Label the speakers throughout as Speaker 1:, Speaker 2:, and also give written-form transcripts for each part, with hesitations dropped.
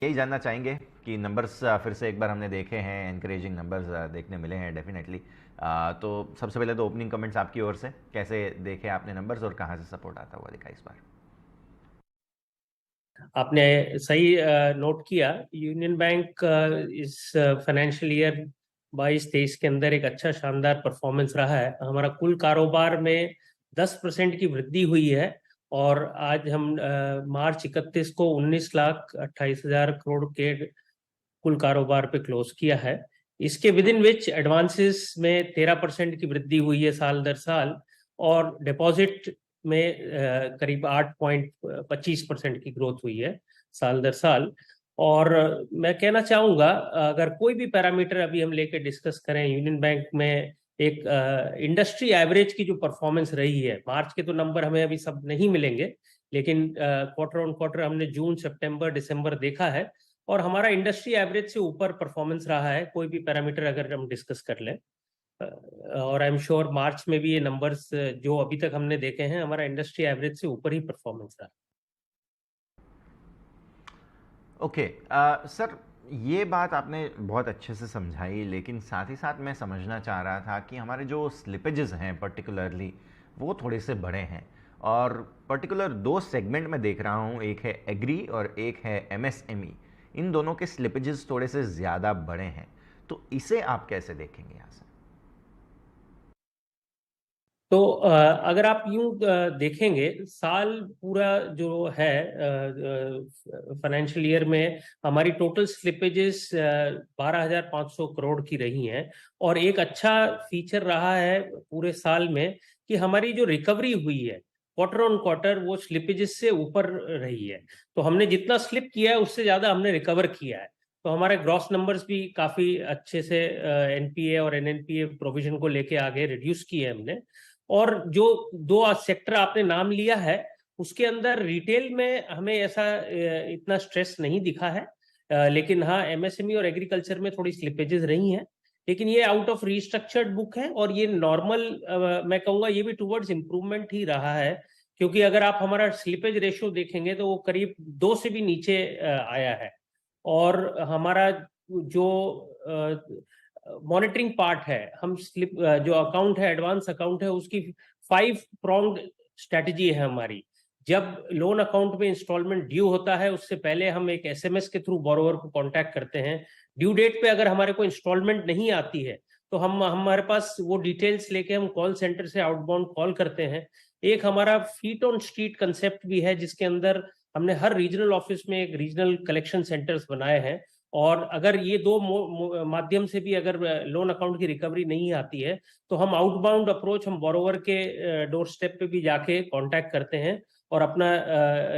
Speaker 1: यही जानना चाहेंगे कि नंबर्स फिर से एक बार हमने देखे हैं, एनकरेजिंग नंबर्स देखने मिले हैं डेफिनेटली। तो सबसे पहले तो ओपनिंग कमेंट्स आपकी ओर से, कैसे देखे आपने नंबर्स और कहाँ से सपोर्ट आता हुआ दिखा इस बार?
Speaker 2: आपने सही नोट किया। यूनियन बैंक इस फाइनेंशियल ईयर 22-23 के अंदर एक अच्छा शानदार परफॉर्मेंस रहा है। हमारा कुल कारोबार में 10% की वृद्धि हुई है और आज हम मार्च 31 को 19,28,000 करोड़ के कुल कारोबार पे क्लोज किया है। इसके विद इन विच एडवांसेस में 13% की वृद्धि हुई है साल दर साल, और डिपॉजिट में करीब 8.25% की ग्रोथ हुई है साल दर साल। और मैं कहना चाहूंगा, अगर कोई भी पैरामीटर अभी हम लेके डिस्कस करें यूनियन बैंक में, एक इंडस्ट्री एवरेज की जो परफॉर्मेंस रही है, मार्च के तो नंबर हमें अभी सब नहीं मिलेंगे, लेकिन क्वार्टर ऑन क्वार्टर हमने जून सितंबर दिसंबर देखा है और हमारा इंडस्ट्री एवरेज से ऊपर परफॉर्मेंस रहा है, कोई भी पैरामीटर अगर हम डिस्कस कर लें। और आई एम श्योर मार्च में भी ये नंबर्स जो अभी तक हमने देखे हैं, हमारा इंडस्ट्री एवरेज से ऊपर ही परफॉर्मेंस रहा।
Speaker 1: ओके सर, ये बात आपने बहुत अच्छे से समझाई, लेकिन साथ ही साथ मैं समझना चाह रहा था कि हमारे जो स्लिपेजेस हैं पर्टिकुलरली वो थोड़े से बड़े हैं, और पर्टिकुलर दो सेगमेंट में देख रहा हूँ, एक है एग्री और एक है एमएसएमई। इन दोनों के स्लिपेजेस थोड़े से ज़्यादा बड़े हैं, तो इसे आप कैसे देखेंगे यहाँ से?
Speaker 2: तो अगर आप यूं देखेंगे, साल पूरा जो है फाइनेंशियल ईयर में हमारी टोटल स्लिपेजेस 12,500 करोड़ की रही हैं। और एक अच्छा फीचर रहा है पूरे साल में कि हमारी जो रिकवरी हुई है क्वार्टर ऑन क्वार्टर, वो स्लिपेजेस से ऊपर रही है। तो हमने जितना स्लिप किया है उससे ज्यादा हमने रिकवर किया है। तो हमारे ग्रॉस नंबर्स भी काफी अच्छे से एनपीए और एनएनपीए प्रोविजन को लेके आगे रिड्यूस किए हमने। और जो दो सेक्टर आपने नाम लिया है, उसके अंदर रिटेल में हमें ऐसा इतना स्ट्रेस नहीं दिखा है, लेकिन हाँ एमएसएमई और एग्रीकल्चर में थोड़ी स्लिपेजेस रही हैं। लेकिन ये आउट ऑफ रिस्ट्रक्चर्ड बुक है और ये नॉर्मल, मैं कहूँगा ये भी टुवर्ड्स इम्प्रूवमेंट ही रहा है। क्योंकि अगर आप हमारा स्लिपेज रेशियो देखेंगे तो वो करीब 2 से भी नीचे आया है। और हमारा जो मॉनिटरिंग पार्ट है, हम स्लिप जो अकाउंट है, एडवांस अकाउंट है, उसकी 5 pronged स्ट्रेटजी है हमारी। जब लोन अकाउंट में इंस्टॉलमेंट ड्यू होता है, उससे पहले हम एक एसएमएस के थ्रू बोरोवर को कांटेक्ट करते हैं। ड्यू डेट पे अगर हमारे को इंस्टॉलमेंट नहीं आती है तो हम हमारे पास वो डिटेल्स लेके हम कॉल सेंटर से आउटबाउंड कॉल करते हैं। एक हमारा फीट ऑन स्ट्रीट कंसेप्ट भी है, जिसके अंदर हमने हर रीजनल ऑफिस में एक रीजनल कलेक्शन सेंटर्स बनाए हैं। और अगर ये दो माध्यम से भी अगर लोन अकाउंट की रिकवरी नहीं आती है, तो हम आउटबाउंड अप्रोच, हम बोरोवर के डोर स्टेप पे भी जाके कांटेक्ट करते हैं और अपना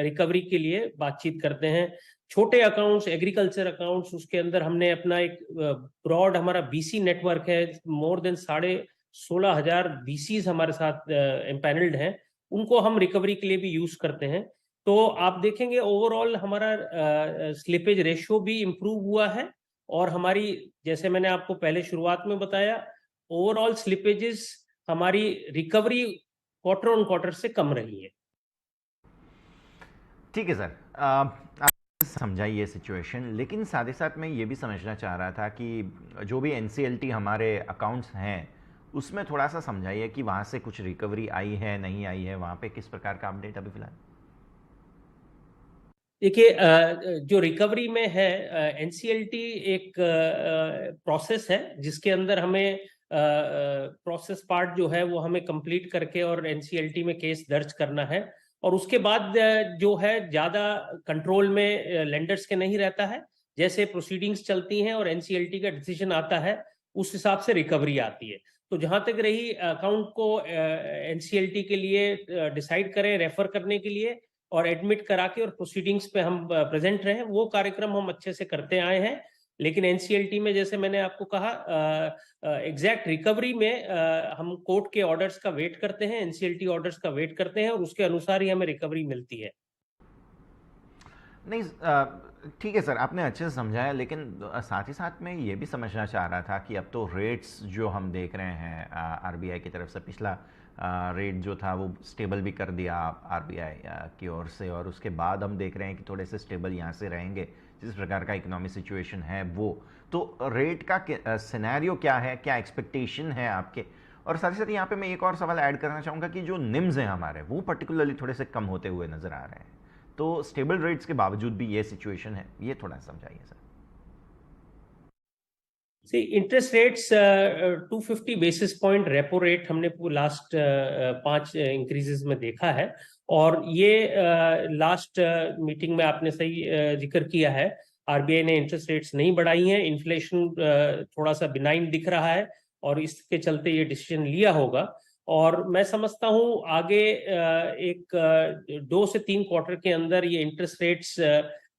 Speaker 2: रिकवरी के लिए बातचीत करते हैं। छोटे अकाउंट्स, एग्रीकल्चर अकाउंट्स, उसके अंदर हमने अपना एक ब्रॉड हमारा बीसी नेटवर्क है। मोर देन 16,500 बीसीज हमारे साथ एम्पैनल्ड हैं। उनको हम रिकवरी के लिए भी यूज करते हैं। तो आप देखेंगे ओवरऑल हमारा स्लिपेज रेशियो भी इम्प्रूव हुआ है। और हमारी, जैसे मैंने आपको पहले शुरुआत में बताया, ओवरऑल स्लिपेजेस हमारी रिकवरी क्वार्टर ऑन क्वार्टर से कम रही है।
Speaker 1: ठीक है सर, आप समझाइए ये सिचुएशन, लेकिन साथ ही साथ मैं ये भी समझना चाह रहा था कि जो भी एनसीएलटी हमारे अकाउंट्स हैं उसमें थोड़ा सा समझाइए कि वहाँ से कुछ रिकवरी आई है नहीं आई है, वहाँ पे किस प्रकार का अपडेट अभी फिलहाल?
Speaker 2: देखिए, जो रिकवरी में है, एनसीएलटी एक प्रोसेस है जिसके अंदर हमें प्रोसेस पार्ट जो है वो हमें कंप्लीट करके और एनसीएलटी में केस दर्ज करना है। और उसके बाद जो है ज्यादा कंट्रोल में लेंडर्स के नहीं रहता है। जैसे प्रोसीडिंग्स चलती हैं और एनसीएलटी का डिसीजन आता है, उस हिसाब से रिकवरी आती है। तो जहां तक रही अकाउंट को एनसीएलटी के लिए डिसाइड करें रेफर करने के लिए और एडमिट करा के और प्रोसीडिंग्स पे हम प्रेजेंट रहे, वो कार्यक्रम हम अच्छे से करते आए हैं। लेकिन एनसीएलटी में, जैसे मैंने आपको कहा, एग्जैक्ट रिकवरी में हम कोर्ट के ऑर्डर्स का वेट करते हैं, एनसीएलटी ऑर्डर्स का वेट करते हैं, और उसके अनुसार ही हमें रिकवरी मिलती है।
Speaker 1: नहीं, ठीक है सर, आपने अच्छे से समझाया, लेकिन साथ ही साथ मैं ये भी समझना चाह रहा था कि अब तो रेट्स जो हम देख रहे हैं आरबीआई की तरफ से, पिछला रेट जो था वो स्टेबल भी कर दिया आरबीआई की ओर से, और उसके बाद हम देख रहे हैं कि थोड़े से स्टेबल यहाँ से रहेंगे जिस प्रकार का इकोनॉमिक सिचुएशन है वो, तो रेट का सिनेरियो क्या है, क्या एक्सपेक्टेशन है आपके? और साथ ही साथ यहाँ पे मैं एक और सवाल ऐड करना चाहूँगा कि जो निम्स हैं हमारे, वो पर्टिकुलरली थोड़े से कम होते हुए नज़र आ रहे हैं, तो स्टेबल रेट्स के बावजूद भी ये सिचुएशन है, ये थोड़ा समझाइए sir.
Speaker 2: See interest rates 250 basis point repo rate हमने लास्ट 5 इंक्रीजेस में देखा है, और ये लास्ट मीटिंग में आपने सही जिक्र किया है, आरबीआई ने इंटरेस्ट रेट्स नहीं बढ़ाई हैं, इन्फ्लेशन थोड़ा सा बिनाइन दिख रहा है और इसके चलते ये डिसीजन लिया होगा। और मैं समझता हूँ आगे एक 2 से 3 क्वार्टर के अंदर ये इंटरेस्ट रेट्स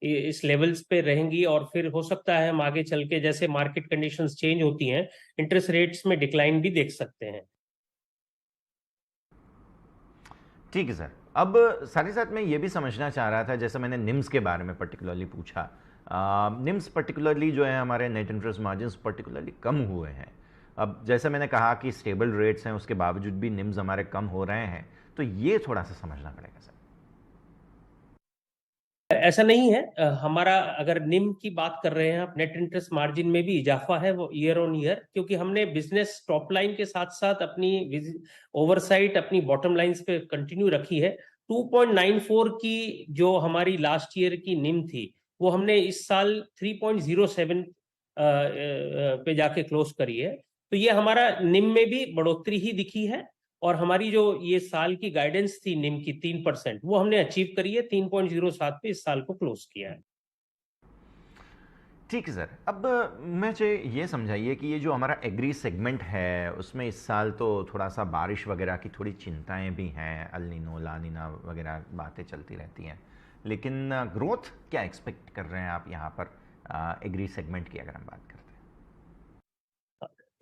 Speaker 2: इस लेवल्स पे रहेंगी, और फिर हो सकता है हम आगे चल के जैसे मार्केट कंडीशंस चेंज होती हैं, इंटरेस्ट रेट्स में डिक्लाइन भी देख सकते हैं।
Speaker 1: ठीक है सर। अब साथ ही साथ मैं ये भी समझना चाह रहा था, जैसे मैंने निम्स के बारे में पर्टिकुलरली पूछा, निम्स पर्टिकुलरली जो है हमारे नेट इंटरेस्ट मार्जिन्स पर्टिकुलरली कम हुए हैं। अब जैसे मैंने कहा कि स्टेबल रेट्स हैं, उसके बावजूद भी निम्स हमारे कम हो रहे हैं, तो ये थोड़ा सा समझना पड़ेगा सर।
Speaker 2: ऐसा नहीं है, हमारा अगर निम की बात कर रहे हैं आप, नेट इंटरेस्ट मार्जिन में भी इजाफा है वो ईयर ऑन ईयर, क्योंकि हमने बिजनेस टॉप लाइन के साथ साथ अपनी ओवरसाइट अपनी बॉटम लाइंस पे कंटिन्यू रखी है। 2.94 की जो हमारी लास्ट ईयर की निम थी, वो हमने इस साल 3.07 पे जाके क्लोज करी है। तो ये हमारा निम में भी बढ़ोतरी ही दिखी है, और हमारी जो ये साल की गाइडेंस थी निम की 3%, वो हमने अचीव करी है, 3.07 पे इस साल को क्लोज किया है।
Speaker 1: ठीक है सर। अब मुझे ये समझाइए कि ये जो हमारा एग्री सेगमेंट है, उसमें इस साल तो थोड़ा सा बारिश वगैरह की थोड़ी चिंताएं भी हैं, अल नीनो ला नीना वगैरह बातें चलती रहती हैं, लेकिन ग्रोथ क्या एक्सपेक्ट कर रहे हैं आप यहाँ पर एग्री सेगमेंट की, अगर हम बात करते हैं?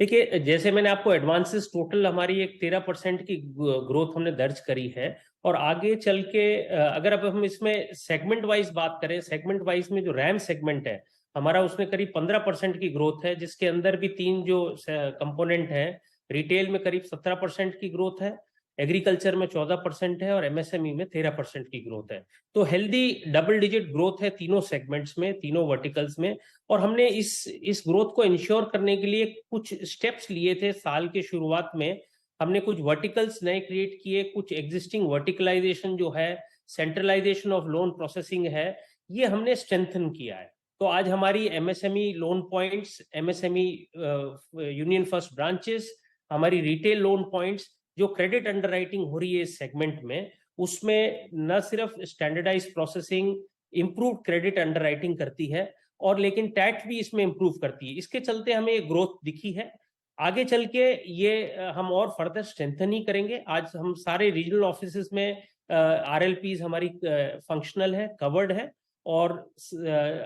Speaker 2: देखिए, जैसे मैंने आपको एडवांसेस टोटल हमारी एक 13% की ग्रोथ हमने दर्ज करी है, और आगे चल के अगर अब हम इसमें सेगमेंट वाइज बात करें, सेगमेंट वाइज में जो रैम सेगमेंट है हमारा, उसमें करीब 15% की ग्रोथ है, जिसके अंदर भी 3 जो कंपोनेंट हैं, रिटेल में करीब 17% की ग्रोथ है, एग्रीकल्चर में 14% है, और एमएसएमई में 13% की ग्रोथ है। तो हेल्दी डबल डिजिट ग्रोथ है तीनों सेगमेंट्स में, तीनों वर्टिकल्स में। और हमने इस ग्रोथ को इंश्योर करने के लिए कुछ स्टेप्स लिए थे साल के शुरुआत में। हमने कुछ वर्टिकल्स नए क्रिएट किए, कुछ एग्जिस्टिंग वर्टिकलाइजेशन जो है, सेंट्रलाइजेशन ऑफ लोन प्रोसेसिंग है, ये हमने स्ट्रेंथन किया है। तो आज हमारी MSME loan points, MSME Union First branches, हमारी रिटेल लोन पॉइंट्स, जो क्रेडिट अंडरराइटिंग हो रही है इस सेगमेंट में, उसमें न सिर्फ standardise processing, improve credit underwriting करती है, और लेकिन टैट भी इसमें इंप्रूव करती है। इसके चलते हमें ये ग्रोथ दिखी है। आगे चल के ये हम और फर्दर स्ट्रेंथन ही करेंगे। आज हम सारे रीजनल ऑफिसेस में आरएलपीज हमारी फंक्शनल है, कवर्ड है, और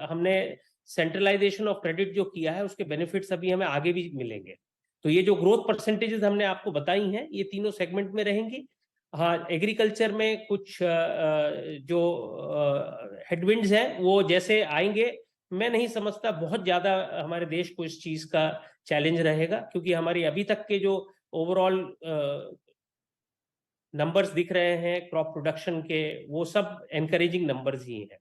Speaker 2: हमने सेंट्रलाइजेशन ऑफ क्रेडिट जो किया है, उसके बेनिफिट्स अभी हमें आगे भी मिलेंगे। तो ये जो ग्रोथ परसेंटेजेस हमने आपको बताई हैं, ये तीनों सेगमेंट में रहेंगी। हाँ, एग्रीकल्चर में कुछ जो हेडविंड्स हैं वो जैसे आएंगे, मैं नहीं समझता बहुत ज्यादा हमारे देश को इस चीज का चैलेंज रहेगा, क्योंकि हमारी अभी तक के जो ओवरऑल नंबर्स दिख रहे हैं क्रॉप प्रोडक्शन के, वो सब एनकरेजिंग नंबर्स ही हैं।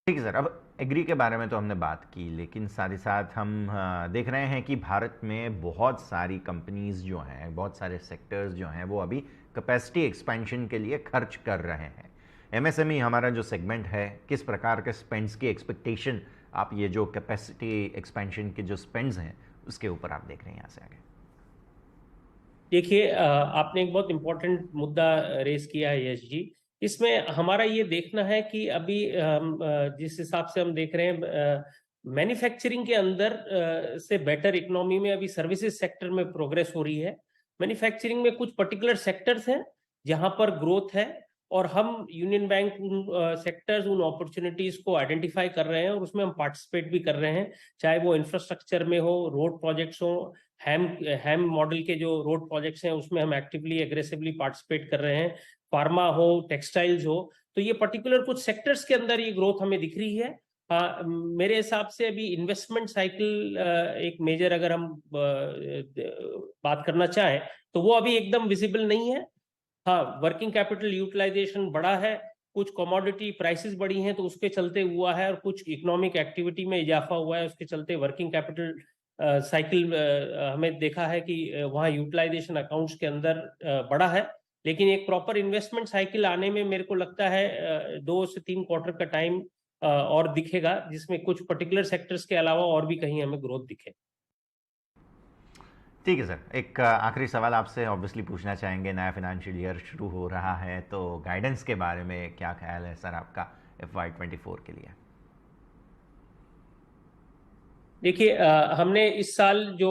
Speaker 1: ठीक है सर। अब एग्री के बारे में तो हमने बात की, लेकिन साथ ही साथ हम देख रहे हैं कि भारत में बहुत सारी कंपनीज जो हैं, बहुत सारे सेक्टर्स जो हैं, वो अभी कैपेसिटी एक्सपेंशन के लिए खर्च कर रहे हैं। एमएसएमई हमारा जो सेगमेंट है, किस प्रकार के स्पेंड्स की एक्सपेक्टेशन आप ये जो कैपेसिटी एक्सपेंशन के जो स्पेंड्स हैं उसके ऊपर आप देख रहे हैं यहाँ से आगे?
Speaker 2: देखिए, आपने एक बहुत इंपॉर्टेंट मुद्दा रेस किया है यश जी। इसमें हमारा ये देखना है कि अभी जिस हिसाब से हम देख रहे हैं, मैन्युफैक्चरिंग के अंदर से बेटर इकोनॉमी में अभी सर्विसेज सेक्टर में प्रोग्रेस हो रही है। मैन्युफैक्चरिंग में कुछ पर्टिकुलर सेक्टर्स हैं जहां पर ग्रोथ है, और हम यूनियन बैंक उन सेक्टर्स, उन अपॉर्चुनिटीज को आइडेंटिफाई कर रहे हैं, और उसमें हम पार्टिसिपेट भी कर रहे हैं, चाहे वो इंफ्रास्ट्रक्चर में हो, रोड प्रोजेक्ट्स हो, हैम मॉडल के जो रोड प्रोजेक्ट्स हैं उसमें हम एक्टिवली एग्रेसिवली पार्टिसिपेट कर रहे हैं, फार्मा हो, टेक्सटाइल्स हो। तो ये पर्टिकुलर कुछ सेक्टर्स के अंदर ये ग्रोथ हमें दिख रही है। मेरे हिसाब से अभी इन्वेस्टमेंट साइकिल एक मेजर अगर हम बात करना चाहें तो वो अभी एकदम विजिबल नहीं है। हाँ, वर्किंग कैपिटल यूटिलाइजेशन बड़ा है, कुछ कमोडिटी प्राइसेस बढ़ी हैं तो उसके चलते हुआ है, और कुछ इकोनॉमिक एक्टिविटी में इजाफा हुआ है, उसके चलते वर्किंग कैपिटल साइकिल हमें देखा है कि वहाँ यूटिलाइजेशन अकाउंट्स के अंदर बढ़ा है। लेकिन एक प्रॉपर इन्वेस्टमेंट साइकिल आने में मेरे को लगता है 2 से 3 क्वार्टर का टाइम और दिखेगा, जिसमें कुछ पर्टिकुलर सेक्टर्स के अलावा और भी कहीं हमें ग्रोथ दिखे।
Speaker 1: ठीक है सर, एक आखिरी सवाल आपसे ऑब्वियसली पूछना चाहेंगे। नया फाइनेंशियल ईयर शुरू हो रहा है, तो गाइडेंस के बारे में क्या ख्याल है सर आपका FY24 के लिए?
Speaker 2: देखिए, हमने इस साल जो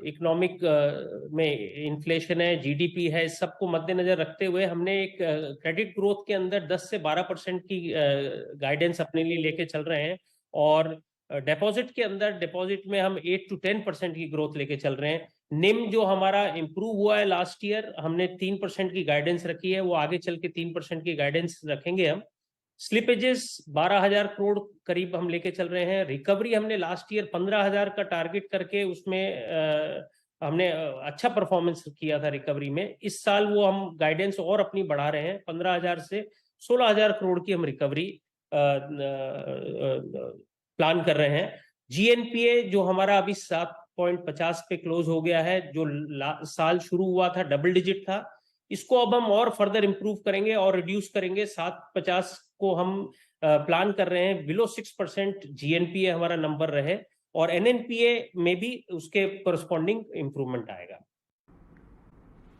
Speaker 2: इकोनॉमिक में इन्फ्लेशन है, जीडीपी है, इस सबको मद्देनजर रखते हुए हमने एक क्रेडिट ग्रोथ के अंदर 10 से 12% की गाइडेंस अपने लिए लेके चल रहे हैं, और डिपॉजिट के अंदर डिपॉजिट में हम 8 to 10% की ग्रोथ लेके चल रहे हैं। निम जो हमारा इम्प्रूव हुआ है लास्ट ईयर, हमने 3% की गाइडेंस रखी है, वो आगे चल के 3% की गाइडेंस रखेंगे हम। स्लिपेजेस 12,000 करोड़ करीब हम लेके चल रहे हैं। रिकवरी हमने लास्ट ईयर 15,000 का टारगेट करके उसमें हमने अच्छा परफॉर्मेंस किया था रिकवरी में। इस साल वो हम गाइडेंस और अपनी बढ़ा रहे हैं, 15,000 से 16,000 करोड़ की हम रिकवरी प्लान कर रहे हैं। जीएनपीए जो हमारा अभी 7.50 पे क्लोज हो गया है, जो साल शुरू हुआ था डबल डिजिट था, इसको अब हम और फर्दर इंप्रूव करेंगे और रिड्यूस करेंगे। 7.50 को हम प्लान कर रहे हैं, बिलो 6% जीएनपीए हमारा नंबर रहे, और एनएनपीए में भी उसके करस्पॉन्डिंग इंप्रूवमेंट आएगा।